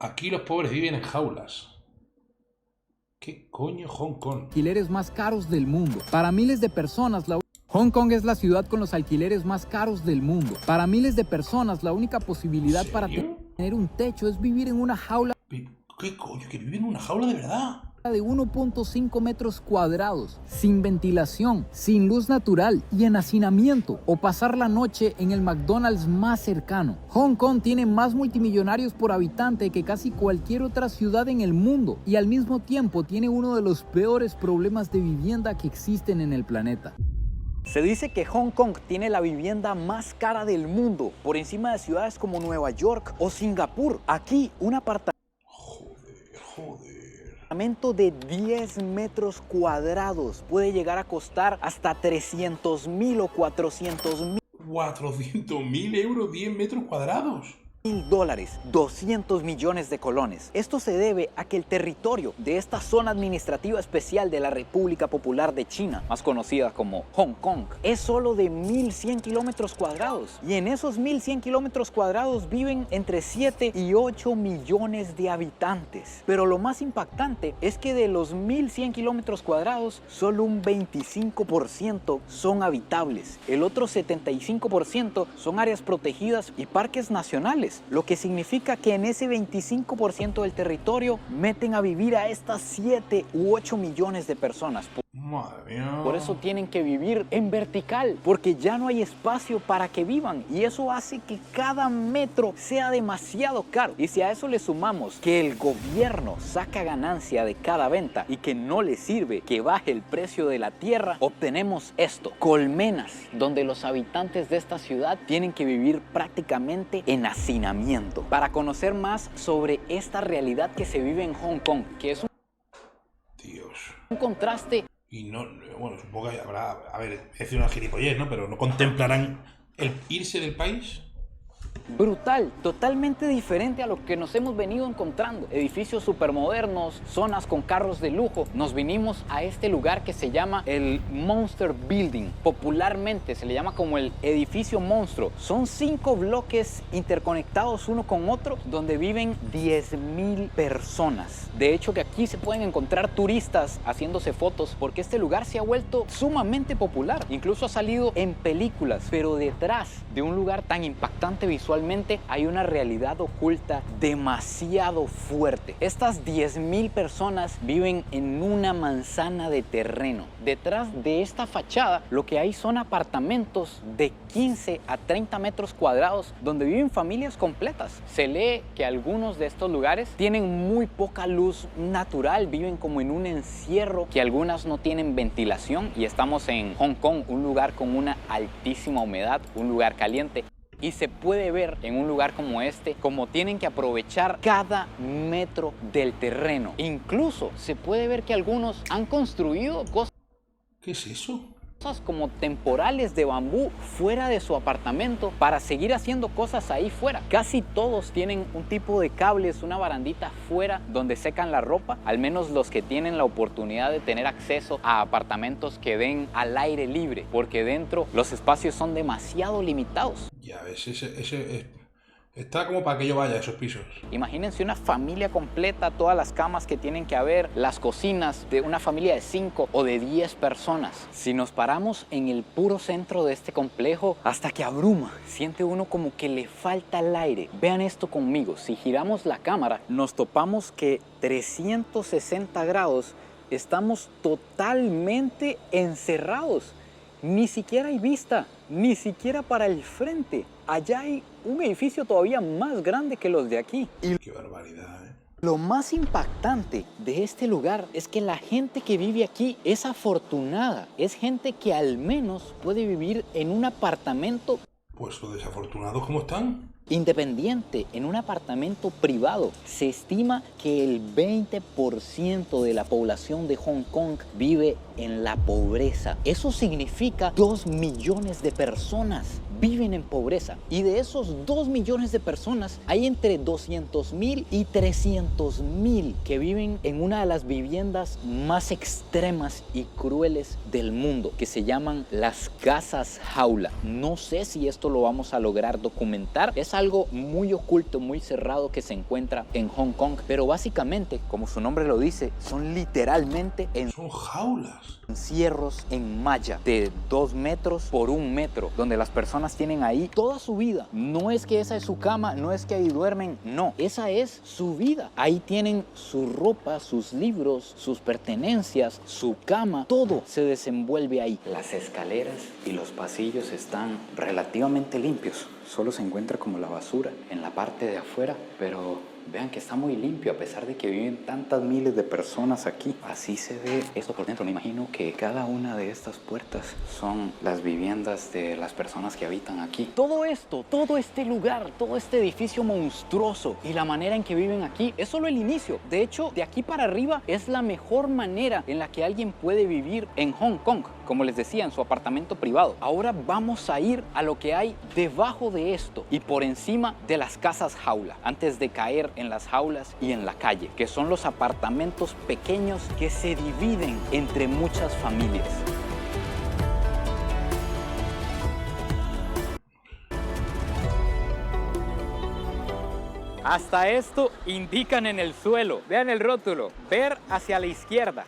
Aquí los pobres viven en jaulas. ¿Qué coño Hong Kong? Alquileres más caros del mundo. Para miles de personas, Hong Kong es la ciudad con los alquileres más caros del mundo. Para miles de personas, la única posibilidad para tener un techo es vivir en una jaula. ¿Qué coño? ¿Que viven en una jaula de verdad? De 1.5 metros cuadrados, sin ventilación, sin luz natural y en hacinamiento, o pasar la noche en el McDonald's más cercano. Hong Kong tiene más multimillonarios por habitante que casi cualquier otra ciudad en el mundo y al mismo tiempo tiene uno de los peores problemas de vivienda que existen en el planeta. Se dice que Hong Kong tiene la vivienda más cara del mundo, por encima de ciudades como Nueva York o Singapur. Aquí, un apartamento de 10 metros cuadrados puede llegar a costar hasta 300.000 o 400.000. 400.000 euros, 10 metros cuadrados. $1.000, 200 millones de colones. Esto se debe a que el territorio de esta zona administrativa especial de la República Popular de China, más conocida como Hong Kong, es solo de 1.100 kilómetros cuadrados. Y en esos 1.100 kilómetros cuadrados viven entre 7 y 8 millones de habitantes. Pero lo más impactante es que de los 1.100 kilómetros cuadrados, solo un 25% son habitables. El otro 75% son áreas protegidas y parques nacionales. Lo que significa que en ese 25% del territorio meten a vivir a estas 7 u 8 millones de personas. Madre mía. Por eso tienen que vivir en vertical, porque ya no hay espacio para que vivan y eso hace que cada metro sea demasiado caro. Y si a eso le sumamos que el gobierno saca ganancia de cada venta y que no le sirve que baje el precio de la tierra, obtenemos esto: colmenas, donde los habitantes de esta ciudad tienen que vivir prácticamente en hacinamiento. Para conocer más sobre esta realidad que se vive en Hong Kong, que es un contraste. Y no, bueno, supongo que habrá, a ver, es una gilipollez, ¿no? Pero ¿no contemplarán el irse del país? Brutal, totalmente diferente a lo que nos hemos venido encontrando. Edificios supermodernos, zonas con carros de lujo. Nos vinimos a este lugar que se llama el Monster Building. Popularmente se le llama como el edificio monstruo. Son 5 bloques interconectados uno con otro donde viven 10.000 personas. De hecho que aquí se pueden encontrar turistas haciéndose fotos porque este lugar se ha vuelto sumamente popular. Incluso ha salido en películas. Pero detrás de un lugar tan impactante visualmente hay una realidad oculta demasiado fuerte. Estas 10.000 personas viven en una manzana de terreno. Detrás de esta fachada lo que hay son apartamentos de 15 a 30 metros cuadrados donde viven familias completas. Se lee que algunos de estos lugares tienen muy poca luz natural, viven como en un encierro, que algunas no tienen ventilación y estamos en Hong Kong, un lugar con una altísima humedad, un lugar caliente. Y se puede ver en un lugar como este cómo tienen que aprovechar cada metro del terreno. Incluso se puede ver que algunos han construido cosas. ¿Qué es eso? Como temporales de bambú fuera de su apartamento para seguir haciendo cosas ahí fuera. Casi todos tienen un tipo de cables, una barandita fuera donde secan la ropa, al menos los que tienen la oportunidad de tener acceso a apartamentos que den al aire libre, porque dentro los espacios son demasiado limitados. Ya ves, está como para que yo vaya a esos pisos. Imagínense una familia completa, todas las camas que tienen que haber, las cocinas de una familia de 5 o de 10 personas. Si nos paramos en el puro centro de este complejo, hasta que abruma, siente uno como que le falta el aire. Vean esto conmigo, si giramos la cámara, nos topamos que 360 grados estamos totalmente encerrados. Ni siquiera hay vista, ni siquiera para el frente. Allá hay un edificio todavía más grande que los de aquí. Y qué barbaridad, ¿eh? Lo más impactante de este lugar es que la gente que vive aquí es afortunada. Es gente que al menos puede vivir en un apartamento. Pues los desafortunados, ¿cómo están? Independiente, en un apartamento privado. Se estima que el 20% de la población de Hong Kong vive en la pobreza. Eso significa 2 millones de personas viven en pobreza. Y de esos 2 millones de personas, hay entre 200,000 y 300,000 que viven en una de las viviendas más extremas y crueles del mundo, que se llaman las casas jaula. No sé si esto lo vamos a lograr documentar. Es algo muy oculto, muy cerrado que se encuentra en Hong Kong, pero básicamente, como su nombre lo dice, son literalmente Son jaulas. encierros en malla de 2 metros por 1 metro, donde las personas tienen ahí toda su vida. No es que esa es su cama, no es que ahí duermen, no, esa es su vida. Ahí tienen su ropa, sus libros, sus pertenencias, su cama, todo se desenvuelve ahí. Las escaleras y los pasillos están relativamente limpios. Solo se encuentra como la basura en la parte de afuera, pero vean que está muy limpio a pesar de que viven tantas miles de personas aquí. Así se ve esto por dentro. Me imagino que cada una de estas puertas son las viviendas de las personas que habitan aquí. Todo esto, todo este lugar, todo este edificio monstruoso y la manera en que viven aquí es solo el inicio. De hecho, de aquí para arriba es la mejor manera en la que alguien puede vivir en Hong Kong. Como les decía, en su apartamento privado. Ahora vamos a ir a lo que hay debajo de esto y por encima de las casas jaula, antes de caer en las jaulas y en la calle, que son los apartamentos pequeños que se dividen entre muchas familias. Hasta esto indican en el suelo. Vean el rótulo, ver hacia la izquierda.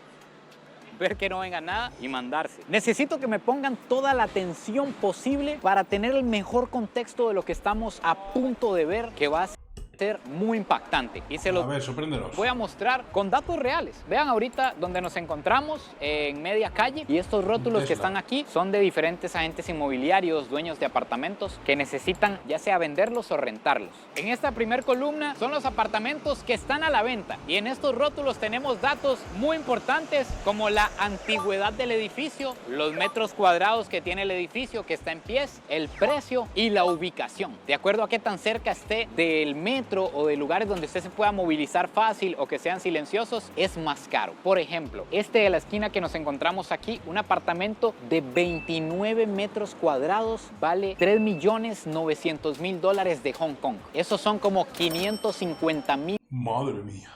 Ver que no venga nada y mandarse. Necesito que me pongan toda la atención posible para tener el mejor contexto de lo que estamos a punto de ver, que va a ser muy impactante. Y se los A ver, sorpréndenos. voy a mostrar con datos reales. Vean ahorita donde nos encontramos, en media calle, y estos rótulos que están aquí son de diferentes agentes inmobiliarios, dueños de apartamentos que necesitan ya sea venderlos o rentarlos. En esta primer columna son los apartamentos que están a la venta, y en estos rótulos tenemos datos muy importantes como la antigüedad del edificio, los metros cuadrados que tiene el edificio que está en pies, el precio y la ubicación. De acuerdo a qué tan cerca esté del metro o de lugares donde usted se pueda movilizar fácil o que sean silenciosos, es más caro. Por ejemplo, este de la esquina que nos encontramos aquí, un apartamento de 29 metros cuadrados vale $3.900.000 de Hong Kong. Esos son como 550,000 Madre mía.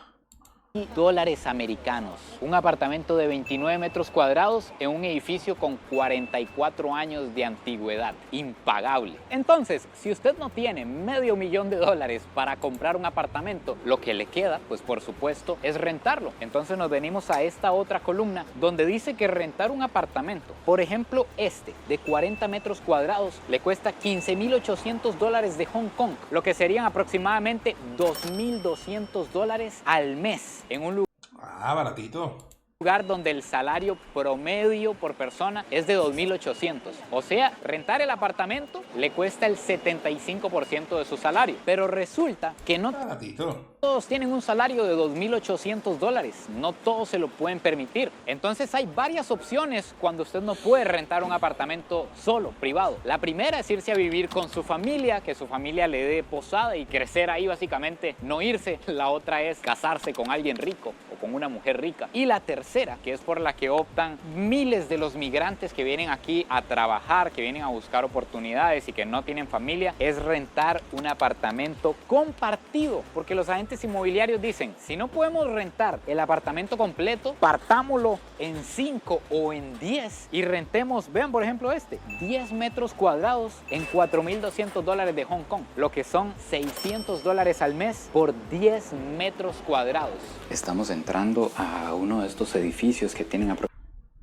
dólares americanos. Un apartamento de 29 metros cuadrados en un edificio con 44 años de antigüedad. Impagable. Entonces, si usted no tiene $500,000 para comprar un apartamento, lo que le queda, pues por supuesto, es rentarlo. Entonces nos venimos a esta otra columna donde dice que rentar un apartamento, por ejemplo este, de 40 metros cuadrados, le cuesta $15,800 de Hong Kong, lo que serían aproximadamente $2,200 al mes. En un Ah, baratito. lugar donde el salario promedio por persona es de 2.800. O sea, rentar el apartamento le cuesta el 75% de su salario. Pero resulta que no Baratito. todos tienen un salario de $2.800. No todos se lo pueden permitir. Entonces hay varias opciones cuando usted no puede rentar un apartamento solo, privado. La primera es irse a vivir con su familia, que su familia le dé posada y crecer ahí básicamente, no irse. La otra es casarse con alguien rico o con una mujer rica. Y la tercera, que es por la que optan miles de los migrantes que vienen aquí a trabajar, que vienen a buscar oportunidades y que no tienen familia, es rentar un apartamento compartido. Porque los agentes inmobiliarios dicen, si no podemos rentar el apartamento completo, partámoslo en 5 o en 10 y rentemos, vean por ejemplo este, 10 metros cuadrados en $4,200 de Hong Kong, lo que son $600 al mes por 10 metros cuadrados. Estamos entrando a uno de estos edificios que tienen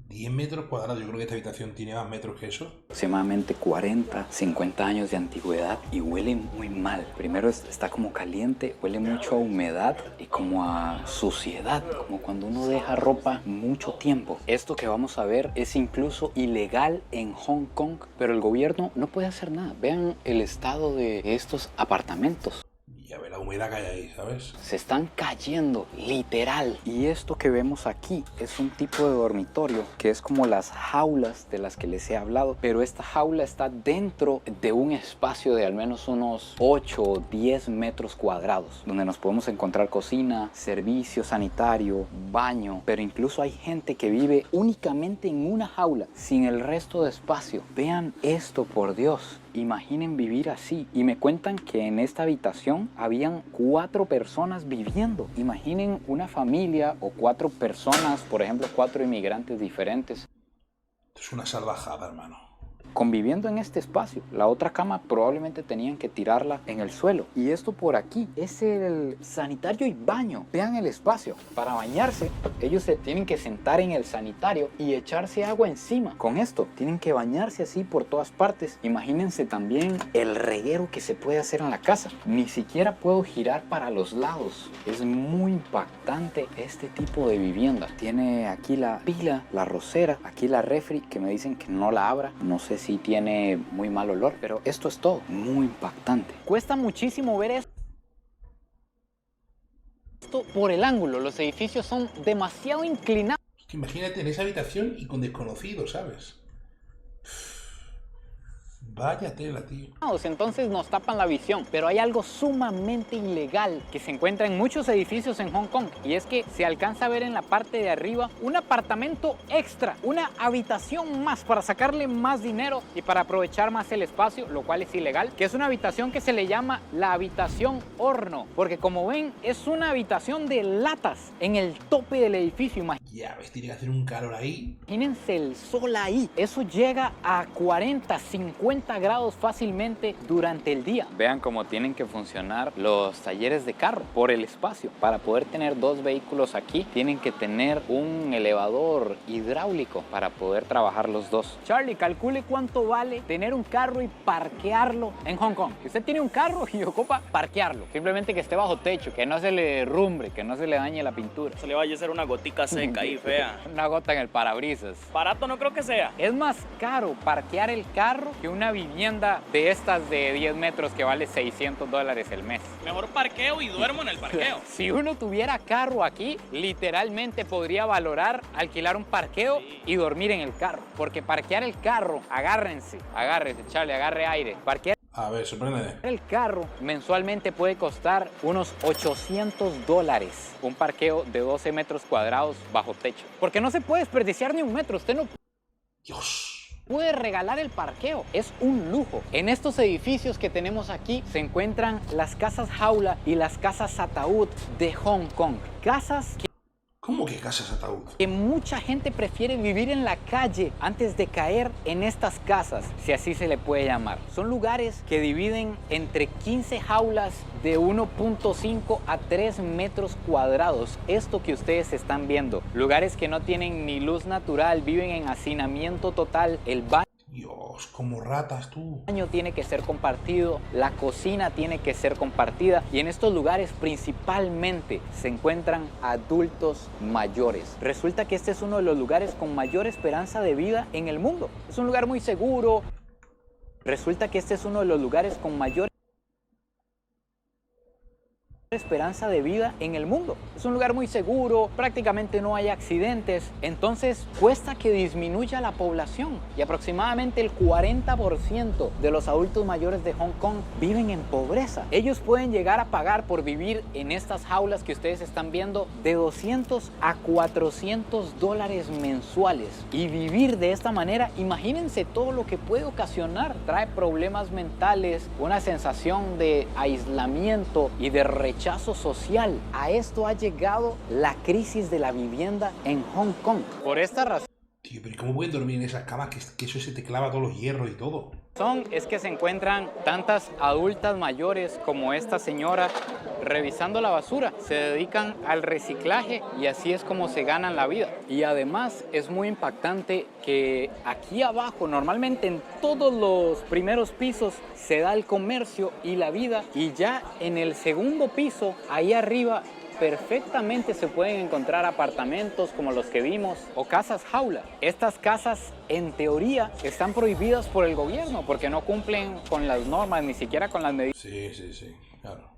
10 metros cuadrados. Yo creo que esta habitación tiene más metros que eso. aproximadamente 40, 50 años de antigüedad y huele muy mal. Primero está como caliente, huele mucho a humedad y como a suciedad, como cuando uno deja ropa mucho tiempo. Esto que vamos a ver es incluso ilegal en Hong Kong, pero el gobierno no puede hacer nada. Vean el estado de estos apartamentos. Y a ver la humedad que hay ahí, ¿sabes? Se están cayendo, literal. Y esto que vemos aquí es un tipo de dormitorio que es como las jaulas de las que les he hablado, pero esta jaula está dentro de un espacio de al menos unos 8 o 10 metros cuadrados, donde nos podemos encontrar cocina, servicio sanitario, baño, pero incluso hay gente que vive únicamente en una jaula, sin el resto de espacio. Vean esto, por Dios. Imaginen vivir así. Y me cuentan que en esta habitación habían 4 personas viviendo. Imaginen una familia o 4 personas, por ejemplo, 4 inmigrantes diferentes, Es una salvajada, hermano. conviviendo en este espacio. La otra cama probablemente tenían que tirarla en el suelo. Y esto por aquí es el sanitario y baño. Vean el espacio. Para bañarse, ellos se tienen que sentar en el sanitario y echarse agua encima. Con esto, tienen que bañarse así por todas partes. Imagínense también el reguero que se puede hacer en la casa. Ni siquiera puedo girar para los lados. Es muy impactante este tipo de vivienda. Tiene aquí la pila, la rosera, aquí la refri que me dicen que no la abra. No sé si tiene muy mal olor, pero esto es todo. Muy impactante. Cuesta muchísimo ver esto por el ángulo. Los edificios son demasiado inclinados. Es que imagínate en esa habitación y con desconocidos, ¿sabes? Vaya tela, tío. Entonces nos tapan la visión, pero hay algo sumamente ilegal que se encuentra en muchos edificios en Hong Kong, y es que se alcanza a ver en la parte de arriba un apartamento extra, una habitación más para sacarle más dinero y para aprovechar más el espacio, lo cual es ilegal, que es una habitación que se le llama la habitación horno, porque como ven es una habitación de latas en el tope del edificio. Ya ves, tiene que hacer un calor ahí. Imagínense el sol ahí. Eso llega a 40, 50 grados fácilmente durante el día. Vean cómo tienen que funcionar los talleres de carro por el espacio. Para poder tener 2 vehículos aquí, tienen que tener un elevador hidráulico para poder trabajar los dos. Charlie, calcule cuánto vale tener un carro y parquearlo en Hong Kong. Si usted tiene un carro y ocupa parquearlo, simplemente que esté bajo techo, que no se le derrumbre, que no se le dañe la pintura. Se le vaya a hacer una gotica seca ahí, fea. Una gota en el parabrisas. Barato no creo que sea. Es más caro parquear el carro que una vivienda de estas de 10 metros que vale $600 el mes. Mejor parqueo y duermo en el parqueo. Si uno tuviera carro aquí, literalmente podría valorar alquilar un parqueo y dormir en el carro. Porque parquear el carro, agárrense, Charlie, agarre aire. Parquear A ver, sorpréndeme. el carro mensualmente puede costar unos $800. Un parqueo de 12 metros cuadrados bajo techo. Porque no se puede desperdiciar ni un metro. Usted no Dios. puede regalar el parqueo. Es un lujo. En estos edificios que tenemos aquí se encuentran las casas jaula y las casas ataúd de Hong Kong. Casas ¿Cómo que casas ataúd? que mucha gente prefiere vivir en la calle antes de caer en estas casas, si así se le puede llamar. Son lugares que dividen entre 15 jaulas de 1.5 a 3 metros cuadrados. Esto que ustedes están viendo. Lugares que no tienen ni luz natural, viven en hacinamiento total. El Dios, como ratas tú. baño tiene que ser compartido, la cocina tiene que ser compartida, y en estos lugares principalmente se encuentran adultos mayores. Resulta que este es uno de los lugares con mayor esperanza de vida en el mundo. Es un lugar muy seguro. Resulta que este es uno de los lugares con mayor esperanza de vida en el mundo. Es un lugar muy seguro, prácticamente no hay accidentes, entonces cuesta que disminuya la población, y aproximadamente el 40% de los adultos mayores de Hong Kong viven en pobreza. Ellos pueden llegar a pagar por vivir en estas jaulas que ustedes están viendo de 200 a 400 dólares mensuales, y vivir de esta manera, imagínense todo lo que puede ocasionar. Trae problemas mentales, una sensación de aislamiento y de rechazo social. A esto ha llegado la crisis de la vivienda en Hong Kong. Por esta razón Tío, pero ¿y cómo pueden dormir en esas camas que eso se te clava todos los hierros y todo? es que se encuentran tantas adultas mayores como esta señora revisando la basura. Se dedican al reciclaje y así es como se ganan la vida. Y además es muy impactante que aquí abajo, normalmente en todos los primeros pisos, se da el comercio y la vida, y ya en el segundo piso, ahí arriba, perfectamente se pueden encontrar apartamentos como los que vimos o casas jaula. Estas casas en teoría están prohibidas por el gobierno porque no cumplen con las normas, ni siquiera con las medidas Sí, claro.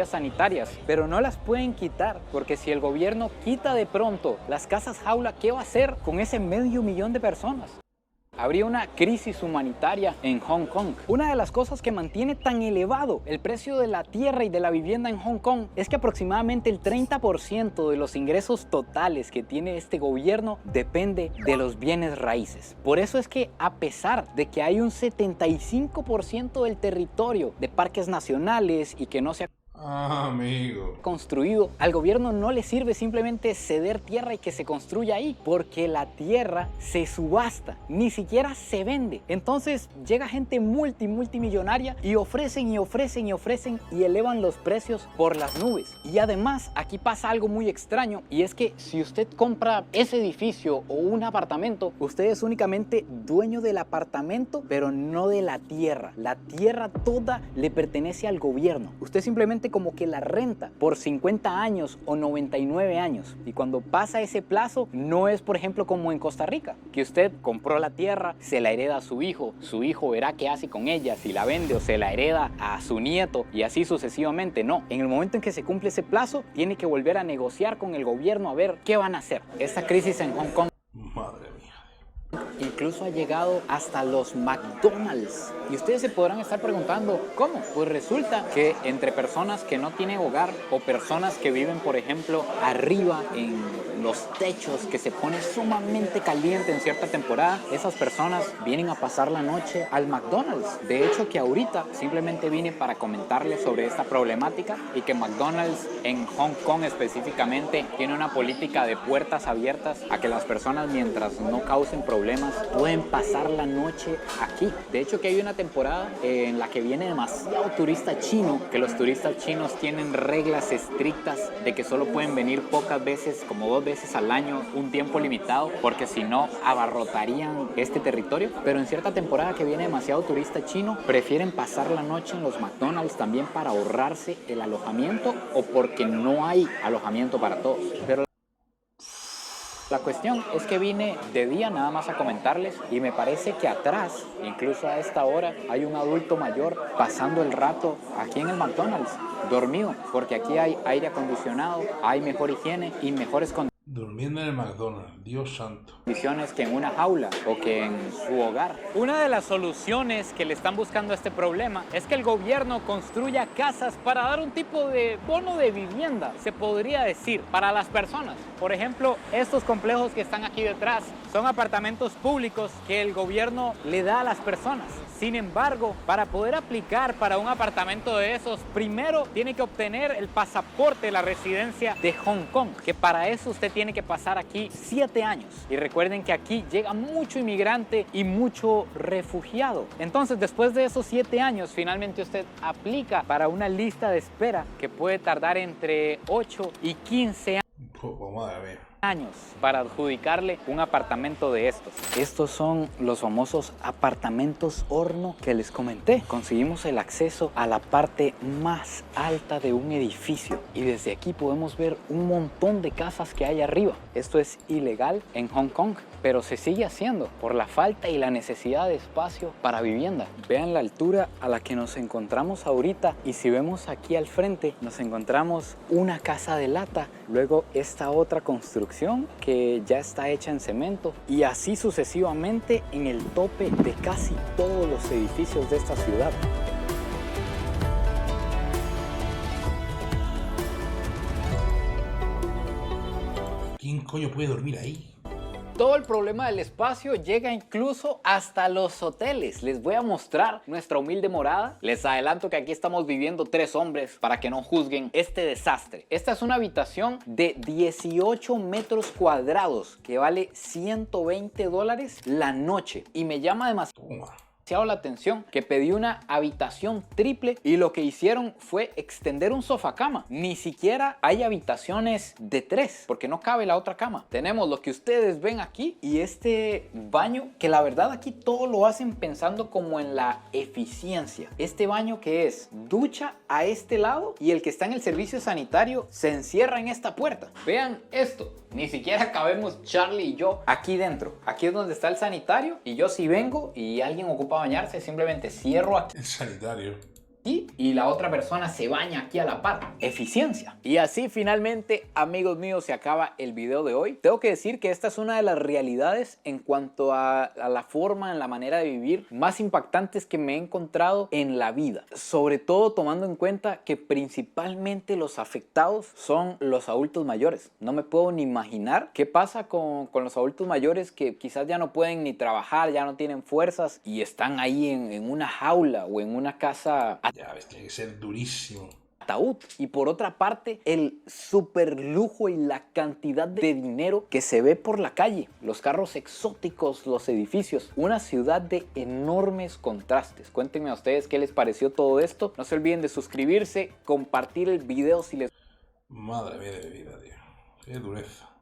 sanitarias, pero no las pueden quitar, porque si el gobierno quita de pronto las casas jaula, ¿qué va a hacer con ese 500,000 de personas? habría una crisis humanitaria en Hong Kong. Una de las cosas que mantiene tan elevado el precio de la tierra y de la vivienda en Hong Kong es que aproximadamente el 30% de los ingresos totales que tiene este gobierno depende de los bienes raíces. Por eso es que a pesar de que hay un 75% del territorio de parques nacionales y que no se ha amigo. construido, al gobierno no le sirve simplemente ceder tierra y que se construya ahí, porque la tierra se subasta, ni siquiera se vende. Entonces llega gente multimillonaria y ofrecen y elevan los precios por las nubes. Y además aquí pasa algo muy extraño, y es que si usted compra ese edificio o un apartamento, usted es únicamente dueño del apartamento, pero no de la tierra. La tierra toda le pertenece al gobierno. Usted simplemente como que la renta por 50 años o 99 años. Y cuando pasa ese plazo, no es por ejemplo como en Costa Rica, que usted compró la tierra, se la hereda a su hijo verá qué hace con ella, si la vende o se la hereda a su nieto y así sucesivamente. No, en el momento en que se cumple ese plazo, tiene que volver a negociar con el gobierno a ver qué van a hacer. Esta crisis en Hong Kong Madre mía. incluso ha llegado hasta los McDonald's. Y ustedes se podrán estar preguntando, ¿cómo? Pues resulta que entre personas que no tienen hogar o personas que viven, por ejemplo, arriba en los techos, que se pone sumamente caliente en cierta temporada, esas personas vienen a pasar la noche al McDonald's. De hecho, que ahorita simplemente vine para comentarles sobre esta problemática y que McDonald's en Hong Kong específicamente tiene una política de puertas abiertas a que las personas, mientras no causen problemas, pueden pasar la noche aquí. De hecho, que hay una temporada en la que viene demasiado turista chino, que los turistas chinos tienen reglas estrictas de que solo pueden venir pocas veces, como 2 veces al año, un tiempo limitado, porque si no abarrotarían este territorio. Pero en cierta temporada que viene demasiado turista chino, prefieren pasar la noche en los McDonald's también para ahorrarse el alojamiento o porque no hay alojamiento para todos. Pero la cuestión es que vine de día nada más a comentarles y me parece que atrás, incluso a esta hora, hay un adulto mayor pasando el rato aquí en el McDonald's, dormido, porque aquí hay aire acondicionado, hay mejor higiene y mejores Durmiendo en el McDonald's, Dios santo. condiciones que en una jaula o que en su hogar. Una de las soluciones que le están buscando a este problema es que el gobierno construya casas para dar un tipo de bono de vivienda, se podría decir, para las personas. Por ejemplo, estos complejos que están aquí detrás son apartamentos públicos que el gobierno le da a las personas. Sin embargo, para poder aplicar para un apartamento de esos, primero tiene que obtener el pasaporte de la residencia de Hong Kong, que para eso usted tiene que pasar aquí 7 años. Y recuerden que aquí llega mucho inmigrante y mucho refugiado. Entonces, después de esos 7 años, finalmente usted aplica para una lista de espera que puede tardar entre 8 y 15 años para adjudicarle un apartamento de estos. Estos son los famosos apartamentos horno que les comenté. Conseguimos el acceso a la parte más alta de un edificio y desde aquí podemos ver un montón de casas que hay arriba. Esto es ilegal en Hong Kong, pero se sigue haciendo por la falta y la necesidad de espacio para vivienda. Vean la altura a la que nos encontramos ahorita y si vemos aquí al frente nos encontramos una casa de lata, luego esta otra construcción que ya está hecha en cemento y así sucesivamente en el tope de casi todos los edificios de esta ciudad. ¿Quién coño puede dormir ahí? Todo el problema del espacio llega incluso hasta los hoteles. Les voy a mostrar nuestra humilde morada. Les adelanto que aquí estamos viviendo 3 hombres para que no juzguen este desastre. Esta es una habitación de 18 metros cuadrados que vale $120 la noche y me llama demasiado la atención que pedí una habitación triple y lo que hicieron fue extender un sofá cama. Ni siquiera hay habitaciones de 3 porque no cabe la otra cama. Tenemos lo que ustedes ven aquí y este baño que la verdad aquí todo lo hacen pensando como en la eficiencia. Este baño que es ducha a este lado y el que está en el servicio sanitario se encierra en esta puerta. Vean esto. Ni siquiera cabemos Charlie y yo aquí dentro. Aquí es donde está el sanitario y yo si vengo y alguien ocupa bañarse, simplemente cierro aquí El sanitario. y la otra persona se baña aquí a la par. Eficiencia. Y así finalmente, amigos míos, se acaba el video de hoy. Tengo que decir que esta es una de las realidades en cuanto a la forma, en la manera de vivir más impactantes que me he encontrado en la vida. Sobre todo tomando en cuenta que principalmente los afectados son los adultos mayores. No me puedo ni imaginar qué pasa con los adultos mayores que quizás ya no pueden ni trabajar, ya no tienen fuerzas y están ahí en una jaula o en una casa Ya ves, tiene que ser durísimo. ataúd. Y por otra parte, el super lujo y la cantidad de dinero que se ve por la calle, los carros exóticos, los edificios, una ciudad de enormes contrastes. Cuéntenme a ustedes qué les pareció todo esto. No se olviden de suscribirse, compartir el video si les... Madre mía de mi vida, tío. Qué dureza.